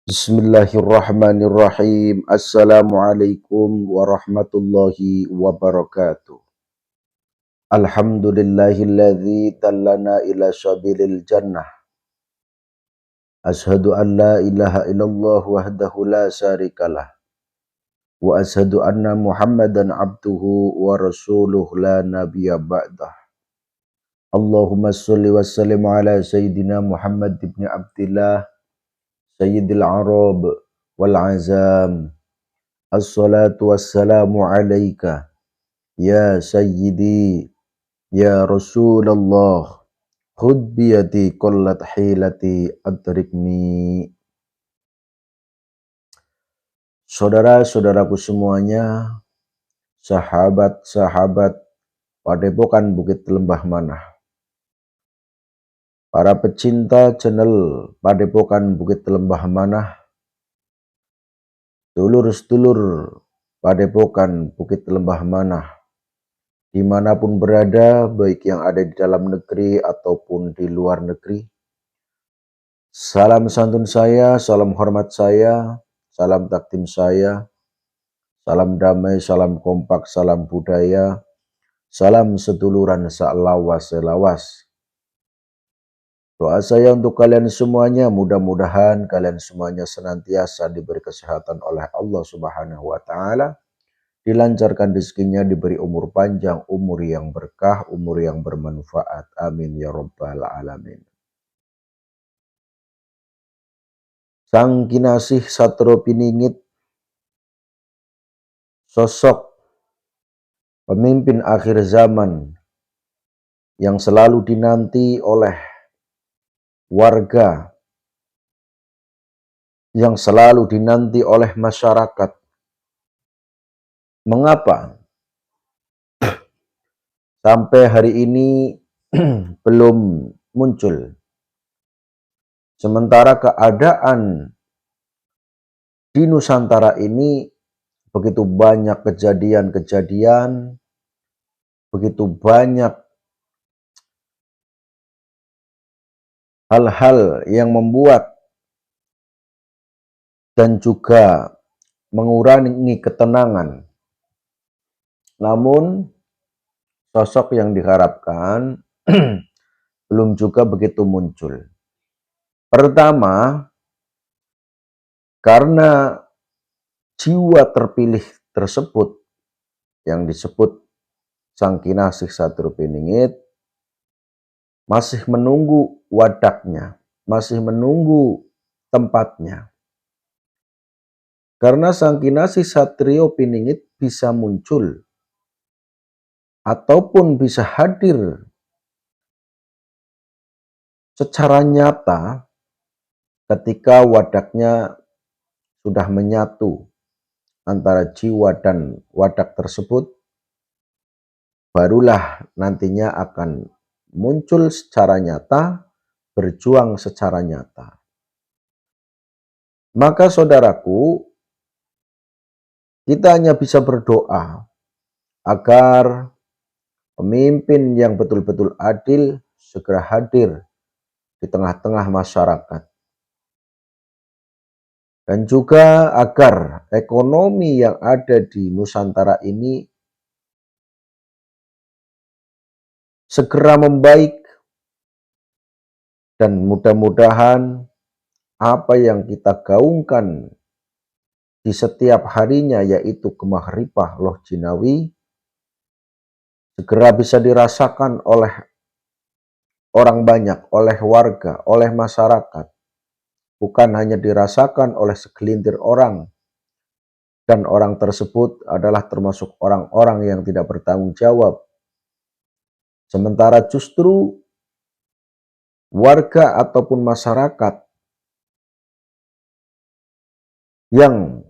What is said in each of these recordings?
Bismillahirrahmanirrahim. Assalamualaikum warahmatullahi wabarakatuh. Alhamdulillahilladzi dallana ila syabilil jannah. Ashhadu an la ilaha illallah wahdahu la syarikalah. Wa ashhadu anna Muhammadan abduhu wa rasuluh la nabiyya ba'dah. Allahumma sholli wa sallim ala sayyidina Muhammad ibn Abdillah sayyidil arab wal azam. Assalatu wassalamu alaika ya sayyidi ya Rasulullah, khud biyadi qollat hilati adrikni. Saudara-saudaraku semuanya, sahabat-sahabat Padepokan Bukit Lembah Manah, para pecinta channel Padepokan Bukit Lembah Manah, dulur-sedulur Padepokan Bukit Lembah Manah, dimanapun berada, baik yang ada di dalam negeri ataupun di luar negeri. Salam santun saya, salam hormat saya, salam takdim saya, salam damai, salam kompak, salam budaya, salam seduluran selawas selawas. Doa saya untuk kalian semuanya, mudah-mudahan kalian semuanya senantiasa diberi kesehatan oleh Allah Subhanahu wa Ta'ala, dilancarkan rezekinya, diberi umur panjang, umur yang berkah, umur yang bermanfaat. Amin ya rabbal alamin. Sang Kinasih Satrio Piningit, sosok pemimpin akhir zaman yang selalu dinanti oleh warga, yang selalu dinanti oleh masyarakat. Mengapa sampai hari ini belum muncul? Sementara keadaan di Nusantara ini begitu banyak kejadian-kejadian, begitu banyak hal-hal yang membuat dan juga mengurangi ketenangan. Namun sosok yang diharapkan belum juga begitu muncul. Pertama, karena jiwa terpilih tersebut yang disebut Sang Kinasih Satrio Piningit masih menunggu wadaknya, masih menunggu tempatnya. Karena Sang Kinasih Satrio Piningit bisa muncul ataupun bisa hadir secara nyata ketika wadaknya sudah menyatu antara jiwa dan wadak tersebut, barulah nantinya akan muncul secara nyata, berjuang secara nyata. Maka saudaraku, kita hanya bisa berdoa agar pemimpin yang betul-betul adil segera hadir di tengah-tengah masyarakat. Dan juga agar ekonomi yang ada di Nusantara ini segera membaik. Dan mudah-mudahan apa yang kita gaungkan di setiap harinya, yaitu Kemah Ripah Loh Jinawi, segera bisa dirasakan oleh orang banyak, oleh warga, oleh masyarakat. Bukan hanya dirasakan oleh segelintir orang, dan orang tersebut adalah termasuk orang-orang yang tidak bertanggung jawab. Sementara justru warga ataupun masyarakat yang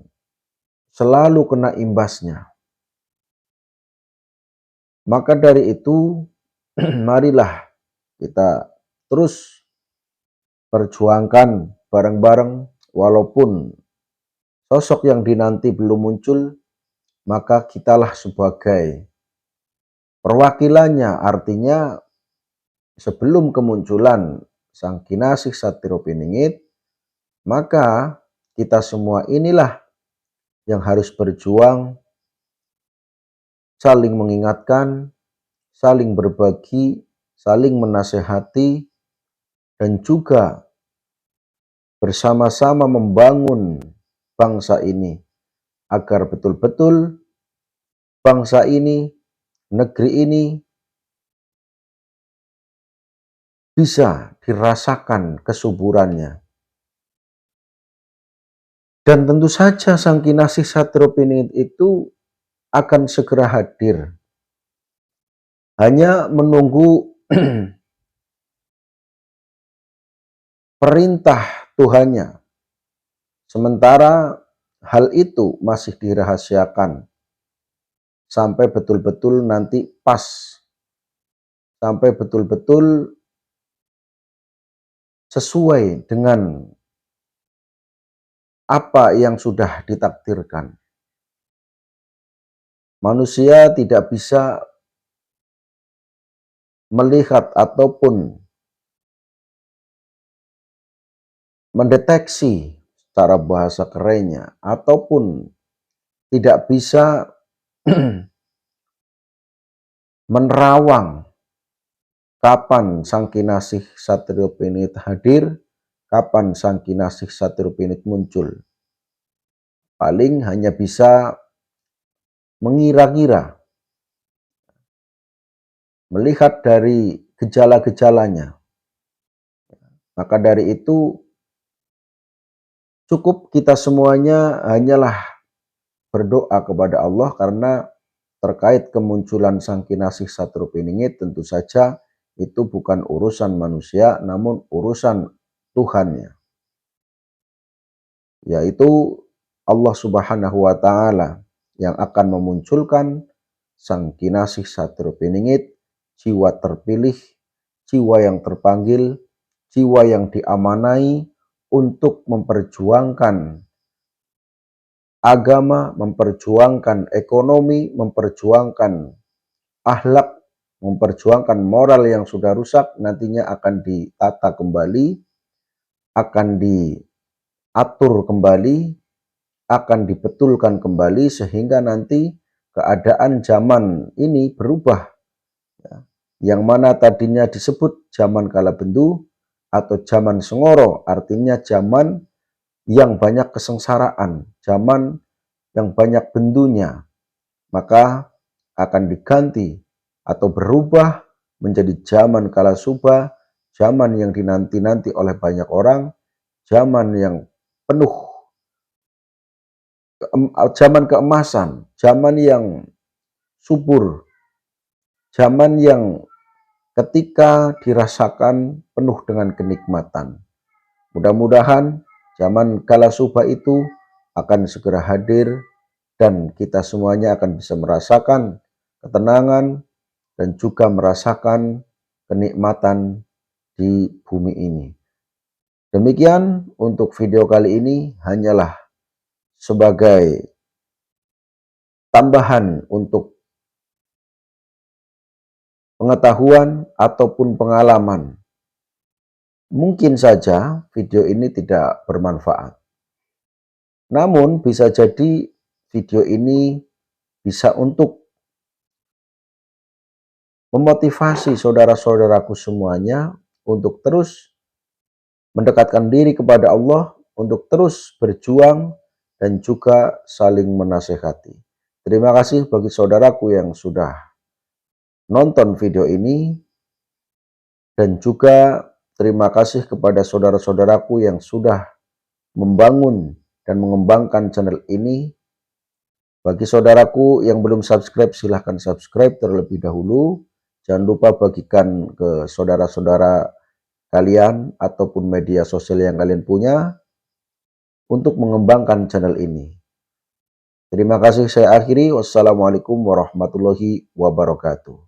selalu kena imbasnya. Maka dari itu, marilah kita terus perjuangkan bareng-bareng, walaupun sosok yang dinanti belum muncul, maka kitalah sebagai perwakilannya. Artinya sebelum kemunculan Sang Kinasih Satrio Piningit, maka kita semua inilah yang harus berjuang, saling mengingatkan, saling berbagi, saling menasehati, dan juga bersama-sama membangun bangsa ini agar betul-betul bangsa ini, negeri ini bisa dirasakan kesuburannya. Dan tentu saja Sang Kinasih Satrio-Piningit itu akan segera hadir. Hanya menunggu perintah Tuhannya. Sementara hal itu masih dirahasiakan sampai betul-betul nanti pas. Sampai betul-betul sesuai dengan apa yang sudah ditakdirkan. Manusia tidak bisa melihat ataupun mendeteksi secara bahasa kerennya, ataupun tidak bisa menerawang kapan Sang Kinasih Satrio-Piningit hadir, kapan Sang Kinasih Satrio-Piningit muncul. Paling hanya bisa mengira-ngira, melihat dari gejala-gejalanya. Maka dari itu cukup kita semuanya hanyalah berdoa kepada Allah, karena terkait kemunculan Sang Kinasih Satrio-Piningit tentu saja itu bukan urusan manusia, namun urusan Tuhannya, yaitu Allah Subhanahu wa Ta'ala yang akan memunculkan Sang Kinasih Satrio-Piningit, jiwa terpilih, jiwa yang terpanggil, jiwa yang diamanai untuk memperjuangkan agama, memperjuangkan ekonomi, memperjuangkan akhlak, memperjuangkan moral yang sudah rusak, nantinya akan ditata kembali, akan diatur kembali, akan dibetulkan kembali, sehingga nanti keadaan zaman ini berubah. Yang mana tadinya disebut zaman kalabendu atau zaman Sengoro, artinya zaman yang banyak kesengsaraan, zaman yang banyak bendunya, maka akan diganti atau berubah menjadi zaman Kalasuba, zaman yang dinanti-nanti oleh banyak orang, zaman yang penuh, zaman keemasan, zaman yang subur, zaman yang ketika dirasakan penuh dengan kenikmatan. Mudah-mudahan zaman Kalasuba itu akan segera hadir dan kita semuanya akan bisa merasakan ketenangan dan juga merasakan kenikmatan di bumi ini. Demikian untuk video kali ini, hanyalah sebagai tambahan untuk pengetahuan ataupun pengalaman. Mungkin saja video ini tidak bermanfaat, namun bisa jadi video ini bisa untuk memotivasi saudara-saudaraku semuanya untuk terus mendekatkan diri kepada Allah, untuk terus berjuang dan juga saling menasehati. Terima kasih bagi saudaraku yang sudah nonton video ini, dan juga terima kasih kepada saudara-saudaraku yang sudah membangun dan mengembangkan channel ini. Bagi saudaraku yang belum subscribe, silahkan subscribe terlebih dahulu. Jangan lupa bagikan ke saudara-saudara kalian ataupun media sosial yang kalian punya untuk mengembangkan channel ini. Terima kasih, saya akhiri. Wassalamualaikum warahmatullahi wabarakatuh.